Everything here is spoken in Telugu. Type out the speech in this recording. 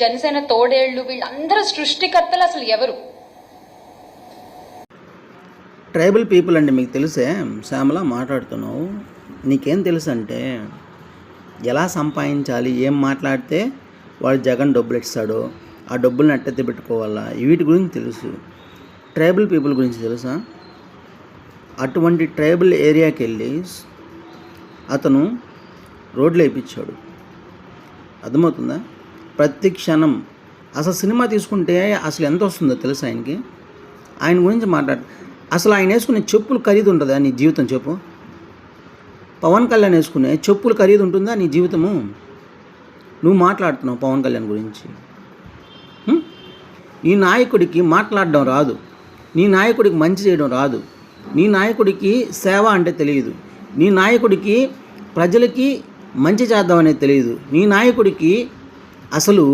జనసేన తోడేళ్లు వీళ్ళందరూ సృష్టికర్తలు అసలు ఎవరు? ట్రైబల్ పీపుల్ అంటే మీకు తెలిసే శ్యామల మాట్లాడుతున్నావు. నీకేం తెలుసు అంటే ఎలా సంపాదించాలి, ఏం మాట్లాడితే వాడు జగన్ డబ్బులు ఇస్తాడో ఆ డబ్బులను అట్టెత్తి పెట్టుకోవాలా, వీటి గురించి తెలుసు. ట్రైబల్ పీపుల్ గురించి తెలుసా? అటువంటి ట్రైబల్ ఏరియాకి వెళ్ళి అతను రోడ్లు వేయించాడు. అర్థమవుతుందా? ప్రతి క్షణం అసలు సినిమా తీసుకుంటే అసలు ఎంత వస్తుందో తెలుసు ఆయనకి. ఆయన గురించి అసలు ఆయన వేసుకునే చెప్పులు ఖరీదు ఉంటుందా నీ జీవితం చెప్పు? పవన్ కళ్యాణ్ వేసుకునే చెప్పులు ఖరీదు ఉంటుందా నీ జీవితము? నువ్వు మాట్లాడుతున్నావు పవన్ కళ్యాణ్ గురించి. నీ నాయకుడికి మాట్లాడడం రాదు, నీ నాయకుడికి మంచి చేయడం రాదు, నీ నాయకుడికి సేవ అంటే తెలియదు, నీ నాయకుడికి ప్రజలకి మంచి చేద్దామనేది తెలియదు, నీ నాయకుడికి అసలు